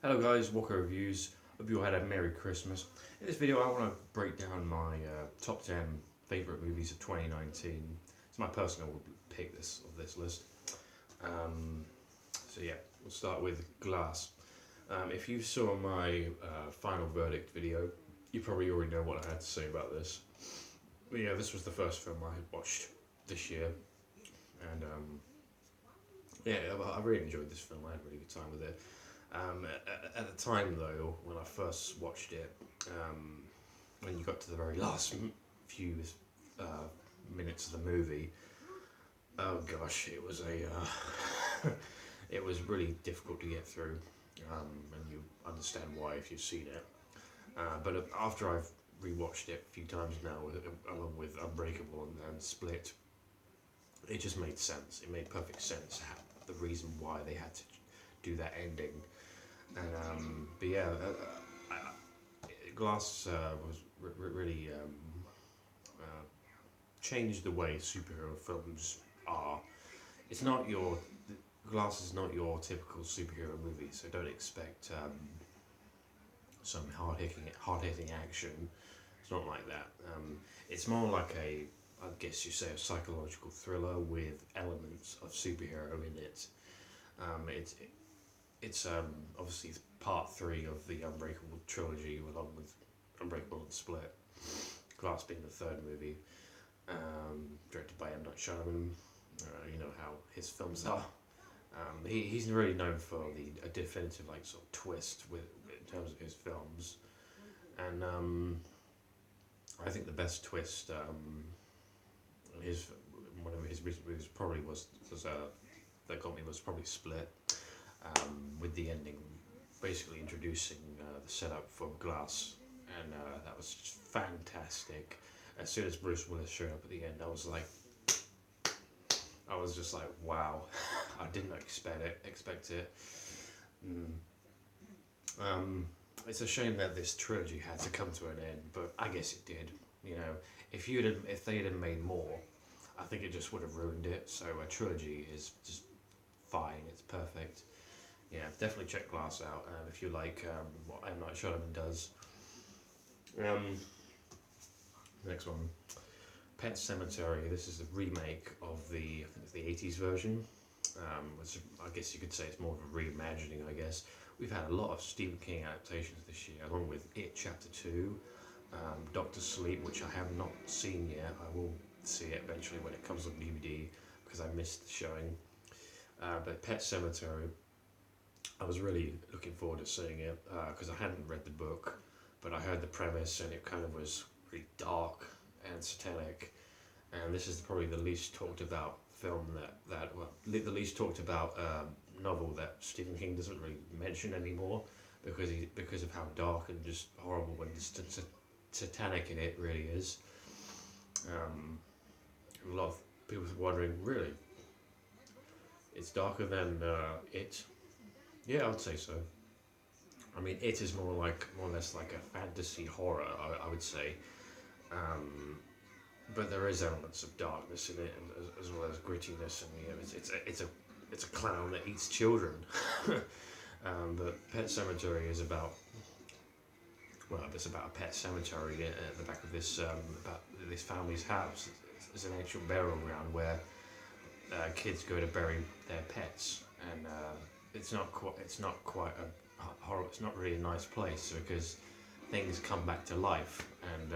Hello guys, Walker Reviews. Hope you all had a Merry Christmas. In this video I want to break down my top 10 favourite movies of 2019. It's my personal pick of this list. So yeah, we'll start with Glass. If you saw my final verdict video, you probably already know what I had to say about this. But yeah, this was the first film I had watched this year. And yeah, I really enjoyed this film. I had a really good time with it. At the time, though, when I first watched it, when you got to the very last few uh, minutes of the movie, oh gosh, it was it was really difficult to get through, and you understand why if you've seen it. But after I've rewatched it a few times now, along with Unbreakable and Split, it just made sense. It made perfect sense the reason why they had to do that ending. And but yeah, Glass was really changed the way superhero films are. It's not your Glass is not your typical superhero movie, so don't expect some hard hitting action. It's not like that. It's more like I guess you say, a psychological thriller with elements of superhero in it. It's obviously part three of the Unbreakable trilogy, along with Unbreakable and Split. Glass being the third movie, directed by M. Night Shyamalan. You know how his films are. He's really known for a definitive sort of twist in terms of his films, and I think the best twist his one of his recent movies probably was that got me was probably Split, with the ending basically introducing the setup for Glass, and that was just fantastic. As soon as Bruce Willis showed up at the end, I was just like, wow, I didn't expect it. Mm. It's a shame that this trilogy had to come to an end, but I guess it did. You know, if they had made more, I think it just would have ruined it. So a trilogy is just fine. It's perfect. Yeah, definitely check Glass out if you like what M. Night Shyamalan does. Next one, Pet Sematary. This is a remake of I think it's the 80s version, which I guess you could say it's more of a reimagining, I guess. We've had a lot of Stephen King adaptations this year, along with It Chapter 2, Doctor Sleep, which I have not seen yet. I will see it eventually when it comes on DVD, because I missed the showing. But Pet Sematary, I was really looking forward to seeing it, because I hadn't read the book, but I heard the premise and it kind of was really dark and satanic. And this is probably the least talked about film the least talked about novel that Stephen King doesn't really mention anymore, because of how dark and just horrible and satanic it really is. A lot of people are wondering, really, it's darker than It. Yeah, I would say so. I mean, It is more or less like a fantasy horror, I would say. But there is elements of darkness in it, and as well as grittiness, and it's a clown that eats children. But Pet Cemetery is it's about a pet cemetery at the back of about this family's house. It's an ancient burial ground where kids go to bury their pets, and it's not quite a horror. It's not really a nice place, because things come back to life, and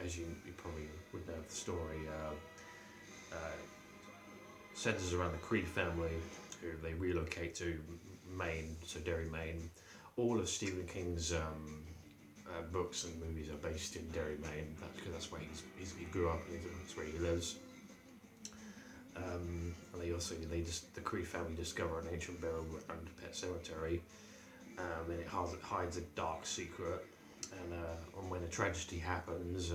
as you probably would know, the story centers around the Creed family, who they relocate to Maine, so Derry, Maine. All of Stephen King's books and movies are based in Derry, Maine. That's where he grew up, and that's where he lives. And the Creed family discover an ancient burial ground, Pet Cemetery, and it hides a dark secret. And when a tragedy happens,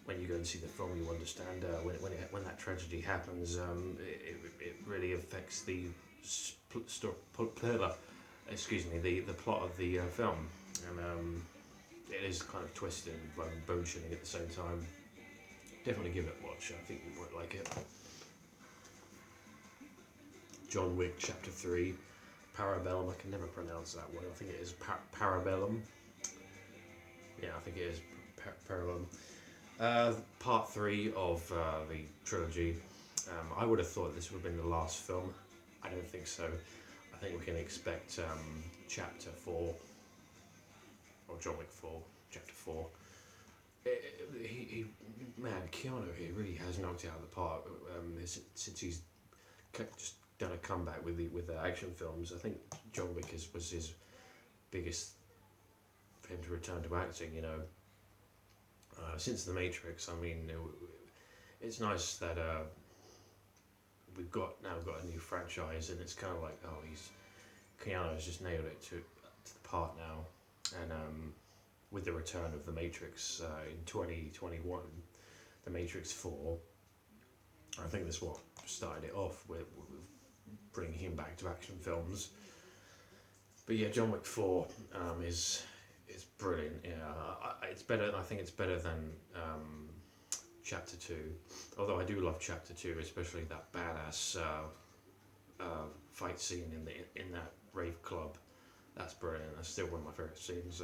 when you go and see the film, you understand when that tragedy happens, it really affects the plot of the film, and it is kind of twisted and bone chilling at the same time. Definitely give it a watch. I think you might like it. John Wick Chapter 3, Parabellum. I can never pronounce that word. I think it is Parabellum. Yeah, I think it is Parabellum. Part 3 of the trilogy. I would have thought this would have been the last film. I don't think so. I think we can expect Chapter 4, or John Wick 4, Chapter 4. Man, Keanu here really has knocked it out of the park since he's just done a comeback with the action films. I think John Wick was his biggest for him to return to acting. Since The Matrix, I mean, it's nice that we've now got a new franchise, and it's kind of like, Keanu has just nailed it to the part now, and with the return of The Matrix in 2021, The Matrix 4, I think that's what started it off with bringing him back to action films. But yeah, John Wick 4 is brilliant. Yeah, it's better. I think it's better than Chapter 2. Although I do love Chapter 2, especially that badass fight scene in that rave club. That's brilliant. That's still one of my favourite scenes.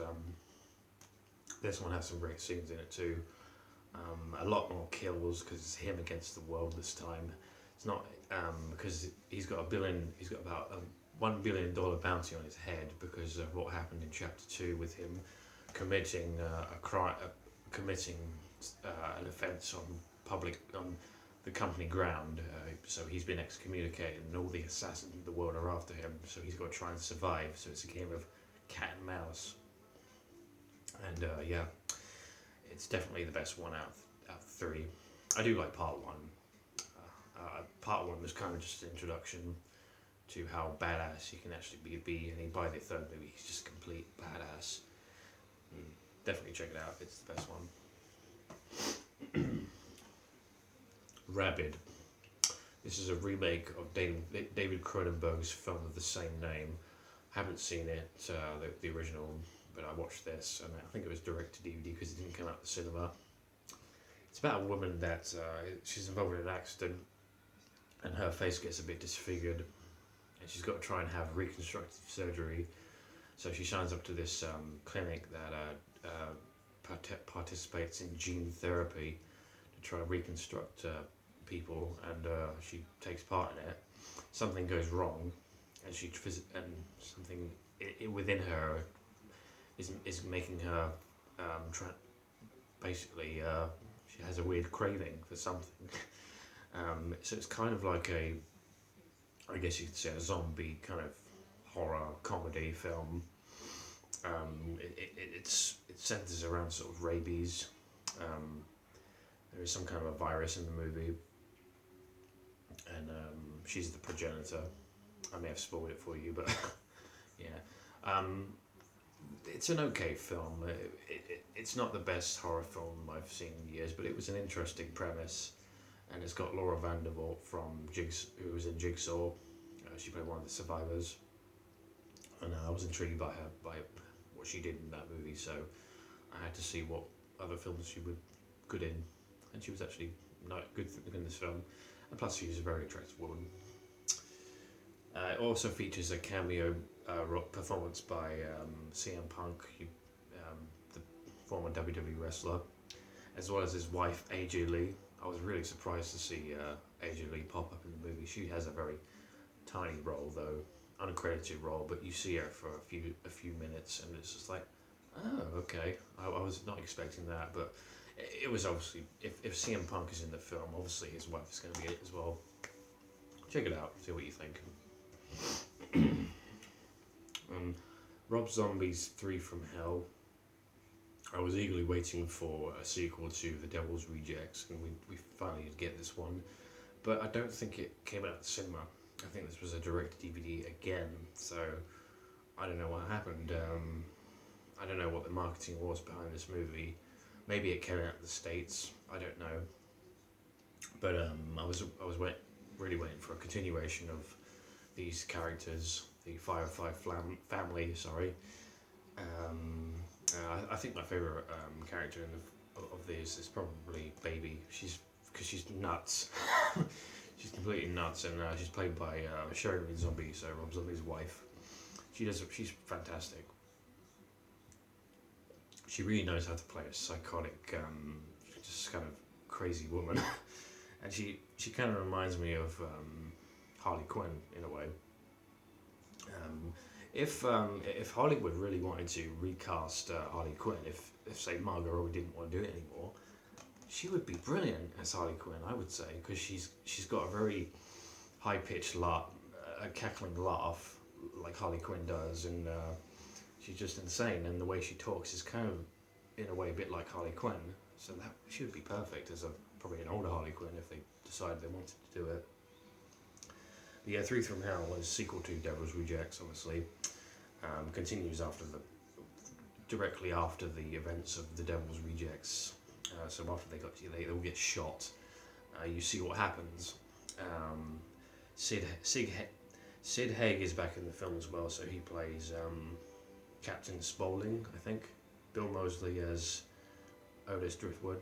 This one has some great scenes in it too. A lot more kills because it's him against the world this time. It's not because he's got about a $1 billion bounty on his head because of what happened in Chapter 2 with him committing a crime, committing an offence on the company ground. So he's been excommunicated, and all the assassins in the world are after him. So he's got to try and survive. So it's a game of cat and mouse. And yeah, it's definitely the best one out of 3. I do like part 1. Part 1 was kind of just an introduction to how badass he can actually be, and by the third movie, he's just a complete badass. Definitely check it out. It's the best one. Rabid. This is a remake of David Cronenberg's film of the same name. Haven't seen it, the original, but I watched this, and I think it was direct to DVD because it didn't come out to the cinema. It's about a woman that she's involved in an accident, and her face gets a bit disfigured, and she's got to try and have reconstructive surgery. So she signs up to this clinic that participates in gene therapy to try to reconstruct people, and she takes part in it. Something goes wrong, and something within her is making her basically she has a weird craving for something. So it's kind of like I guess you could say a zombie kind of horror comedy film. It centers around sort of rabies. There is some kind of a virus in the movie, and she's the progenitor. I may have spoiled it for you, but yeah. It's an okay film. It's not the best horror film I've seen in years, but it was an interesting premise, and it's got Laura Vandervoort who was in Jigsaw. She played one of the survivors, and I was intrigued by what she did in that movie. So I had to see what other films she was good in, and she was actually not good in this film. And plus, she was a very attractive woman. It also features a cameo performance by CM Punk, the former WWE wrestler, as well as his wife AJ Lee. I was really surprised to see AJ Lee pop up in the movie. She has a very tiny role, though, uncredited role, but you see her for a few minutes, and it's just like, oh, okay. I was not expecting that, but it was obviously, if CM Punk is in the film, obviously his wife is going to be it as well. Check it out, see what you think. Rob Zombie's 3 from Hell. I was eagerly waiting for a sequel to The Devil's Rejects, and we finally get this one, but I don't think it came out at the cinema. I think this was a direct DVD again, so I don't know what happened. I don't know what the marketing was behind this movie. Maybe it came out in the States, I don't know. But I was really waiting for a continuation of these characters, the Firefly family, sorry. I think my favourite character of these is probably Baby. She's nuts. She's completely nuts, and she's played by Sherry Zombie, so Rob Zombie's wife. She's fantastic. She really knows how to play a psychotic, just kind of crazy woman, and she kind of reminds me of Harley Quinn in a way. If Hollywood really wanted to recast Harley Quinn, if say Margot Robbie didn't want to do it anymore, she would be brilliant as Harley Quinn, I would say, because she's got a very high pitched laugh, a cackling laugh like Harley Quinn does, and she's just insane. And the way she talks is kind of, in a way, a bit like Harley Quinn. So that she would be perfect as probably an older Harley Quinn if they decided they wanted to do it. But yeah, Three from Hell is a sequel to Devil's Rejects, obviously. Continues directly after the events of the Devil's Rejects. So after they all get shot, you see what happens. Sid Haig is back in the film as well, so he plays Captain Spaulding, I think. Bill Moseley as Otis Driftwood,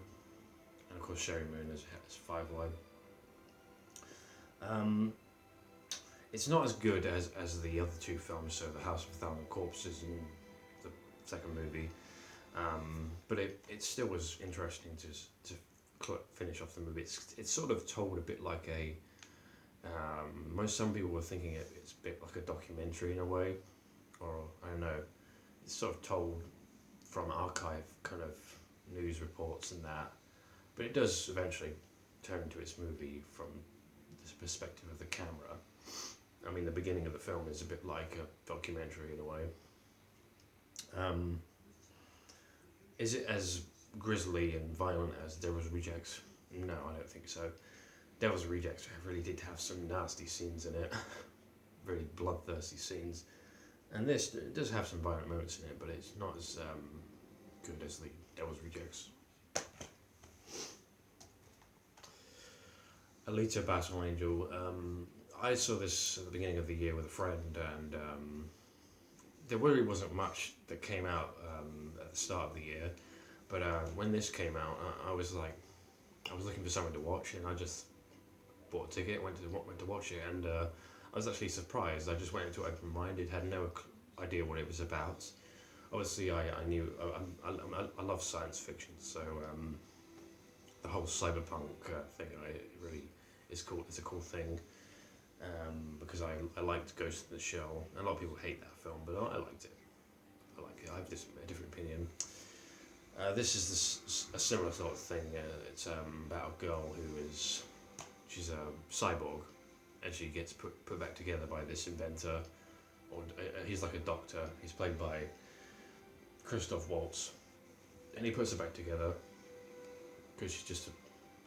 and of course Sherry Moon as Firefly. It's not as good as the other two films, so The House of a Thousand Corpses and the second movie, but it still was interesting to finish off the movie. It's sort of told a bit like a some people were thinking it's a bit like a documentary in a way, or I don't know, it's sort of told from archive kind of news reports and that, but it does eventually turn into its movie from the perspective of the camera. I mean, the beginning of the film is a bit like a documentary in a way. Is it as grisly and violent as Devil's Rejects? No, I don't think so. Devil's Rejects really did have some nasty scenes in it, really bloodthirsty scenes. And this does have some violent moments in it, but it's not as good as the Devil's Rejects. Alita Battle Angel. I saw this at the beginning of the year with a friend, and there really wasn't much that came out at the start of the year. But when this came out, I was looking for something to watch, and I just bought a ticket, went to watch it, and I was actually surprised. I just went into it open-minded, had no idea what it was about. Obviously, I knew I love science fiction, so the whole cyberpunk thing really is cool. It's a cool thing because I liked Ghost in the Shell. A lot of people hate that film, but I liked it. I like it. I have a different opinion. This is a similar sort of thing. It's about a girl she's a cyborg, and she gets put back together by this inventor, or he's like a doctor. He's played by Christoph Waltz, and he puts her back together because she's just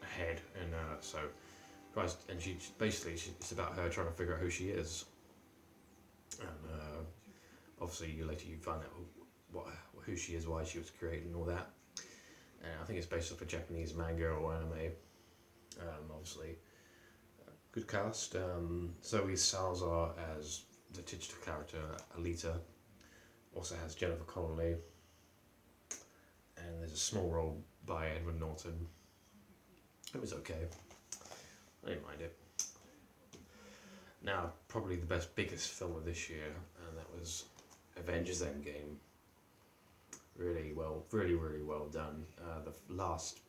a head, and and it's about her trying to figure out who she is, and obviously you find out who she is, why she was created, and all that. And I think it's based off a Japanese manga or anime. Obviously, good cast. Zoe Salazar as the titular character Alita. Also has Jennifer Connelly, and there's a small role by Edward Norton. It was okay. I didn't mind it. Now, probably the biggest film of this year, and that was Avengers Endgame. Really well done. The last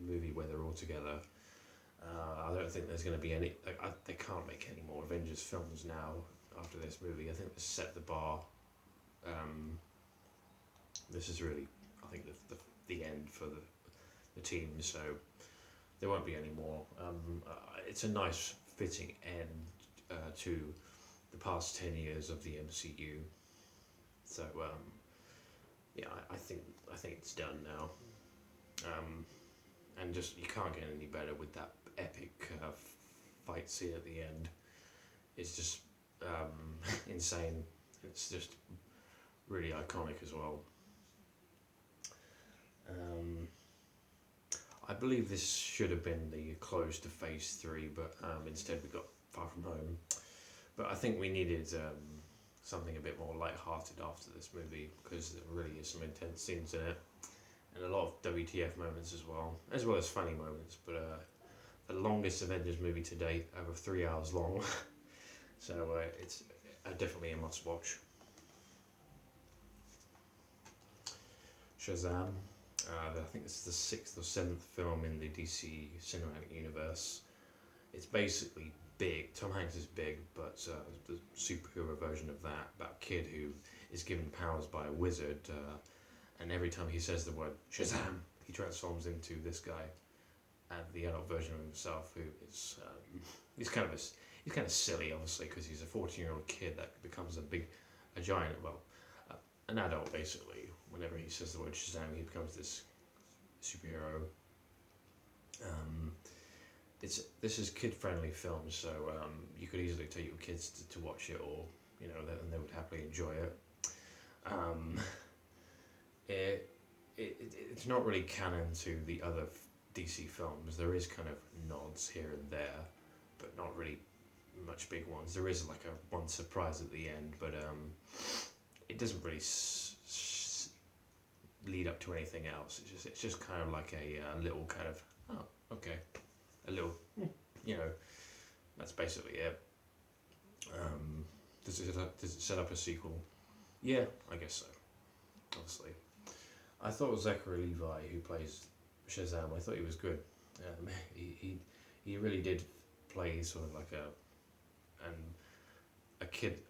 movie where they're all together. I don't think there's going to be any. They can't make any more Avengers films now after this movie. I think they set the bar. This is really, I think, the end for the team. So there won't be any more. It's a nice fitting end to the past 10 years of the MCU. So yeah, I think it's done now. And just you can't get any better with that epic fight scene at the end. It's just insane. It's just really iconic as well. I believe this should have been the close to Phase 3, but instead we got Far From Home. But I think we needed something a bit more light-hearted after this movie, because there really is some intense scenes in it, and a lot of WTF moments as well as funny moments. But the longest Avengers movie to date, over 3 hours long. So it's definitely a must-watch. Shazam. I think this is the sixth or seventh film in the DC cinematic universe. It's basically big. Tom Hanks is big, but the superhero version of that, about a kid who is given powers by a wizard, and every time he says the word Shazam, he transforms into this guy, and the adult version of himself, who is he's kind of silly, obviously, because he's a 14-year-old kid that becomes a giant. Well, an adult basically. Whenever he says the word Shazam, he becomes this superhero. This is kid-friendly film, so you could easily take your kids to watch it, or and they would happily enjoy it. It's not really canon to the other DC films. There is kind of nods here and there, but not really much big ones. There is like one surprise at the end, but it doesn't really lead up to anything else. It's just kind of like a little kind of okay, a little that's basically it. Does it set up a sequel? Yeah, I guess so. Obviously, I thought Zachary Levi, who plays Shazam, I thought he was good. He really did play sort of like a kid,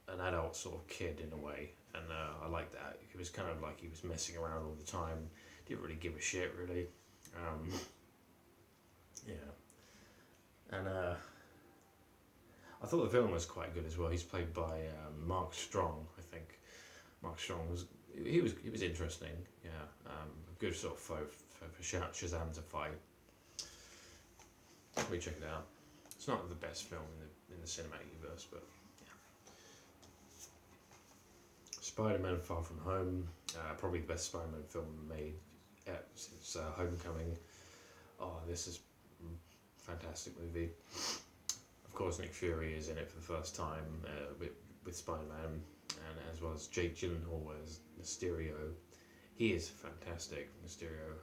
an adult sort of kid in a way, and I liked that. He was kind of like he was messing around all the time. Didn't really give a shit really. And I thought the villain was quite good as well. He's played by Mark Strong, I think. Mark Strong was interesting. Yeah, a good sort of foe for Shazam to fight. Let me check it out. It's not the best film in the cinematic universe, but yeah. Spider-Man: Far From Home, probably the best Spider-Man film made since Homecoming. Oh, this is a fantastic movie. Of course, Nick Fury is in it for the first time with Spider-Man, and as well as Jake Gyllenhaal as Mysterio. He is fantastic, Mysterio.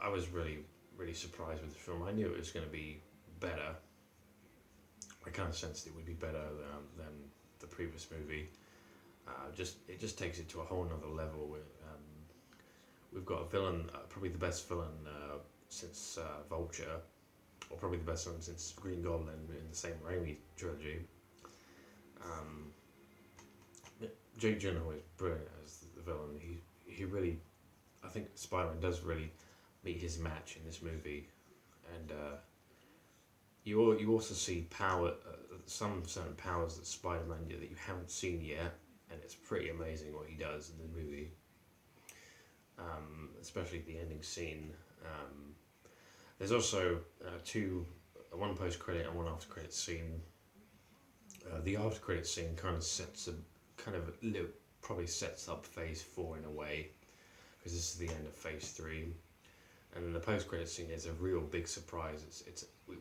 I was really, really surprised with the film. I knew it was going to be better. I kind of sensed it would be better than the previous movie. It just takes it to a whole nother level. We've got a villain, probably the best villain since Vulture, or probably the best villain since Green Goblin in the same Raimi trilogy. Jake Gyllenhaal is brilliant as the villain. He really, I think Spider-Man does really meet his match in this movie, and you also see power, some certain powers that Spider-Man do that you haven't seen yet, and it's pretty amazing what he does in the movie. Especially the ending scene. There's also one post-credit and one after-credit scene. The after-credit scene probably sets up Phase 4 in a way, because this is the end of Phase 3. And then the post-credit scene is a real big surprise.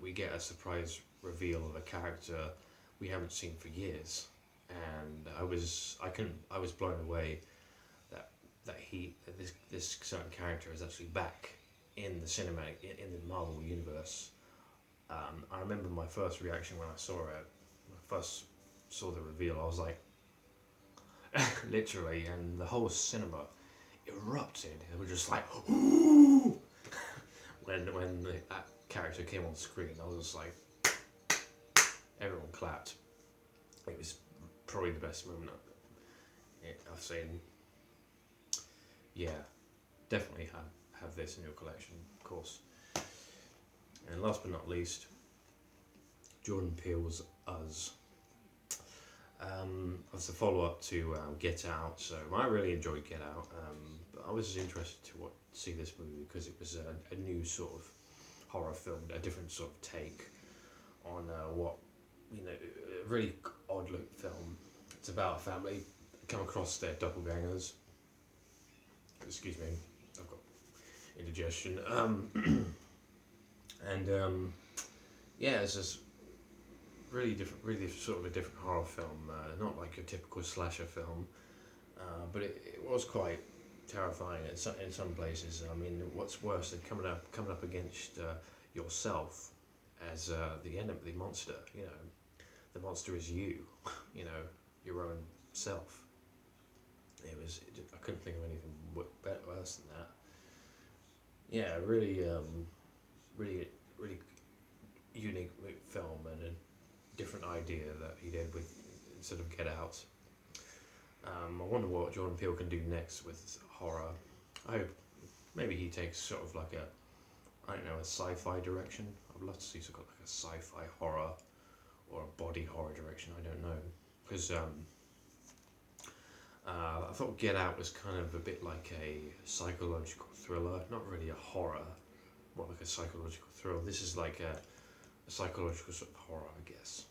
We get a surprise reveal of a character we haven't seen for years, and I was blown away that this certain character is actually back in the cinematic, in the Marvel universe. I remember my first reaction when I saw it. When I first saw the reveal, I was like, literally, and the whole cinema erupted. It was just like, ooh! when that character came on screen, I was just like, everyone clapped. It was probably the best moment I've seen. Yeah, definitely have this in your collection, of course. And last but not least, Jordan Peele's Us. As a follow-up to Get Out, so I really enjoyed Get Out, but I was interested to see this movie because it was a new sort of horror film, a different sort of take on a really odd look film. It's about a family come across their doppelgangers. Excuse me, I've got indigestion. It's just really sort of a different horror film. Not like a typical slasher film, but it was quite terrifying in some places. I mean, what's worse than coming up against yourself as the monster? the monster is you, you know, your own self. I couldn't think of anything worse than that. Yeah, really, really unique film and a different idea that he did with sort of Get Out. I wonder what Jordan Peele can do next with horror. I hope maybe he takes sort of like I don't know, a sci-fi direction. I'd love to see sort of like a sci-fi horror or a body horror direction. I don't know, because I thought Get Out was kind of a bit like a psychological thriller, not really a horror, more like a psychological thriller. This is like a psychological sort of horror, I guess,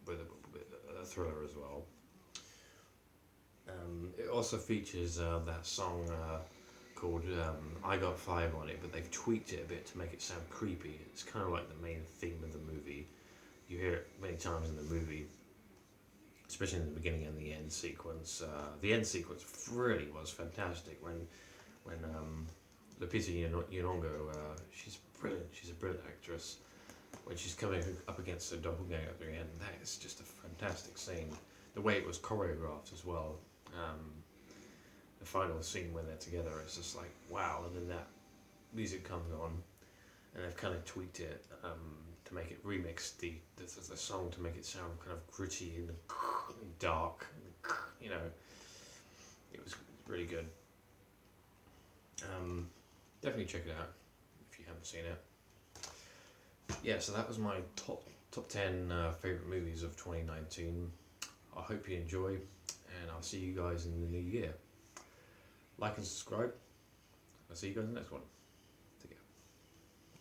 with a thriller as well. It also features that song called I Got Five on it, but they've tweaked it a bit to make it sound creepy. It's kind of like the main theme of the movie. You hear it many times in the movie, especially in the beginning and the end sequence. The end sequence really was fantastic when Lupita Nyong'o, she's brilliant. She's a brilliant actress. When she's coming up against the doppelganger at the end, that is just a fantastic scene. The way it was choreographed as well. The final scene when they're together, it's just like wow. And then that music comes on, and they've kind of tweaked it to make it remix the song to make it sound kind of gritty and dark. You know, it was really good. Definitely check it out if you haven't seen it. Yeah, so that was my top 10 favorite movies of 2019. I hope you enjoy, and I'll see you guys in the new year. Like and subscribe. I'll see you guys in the next one.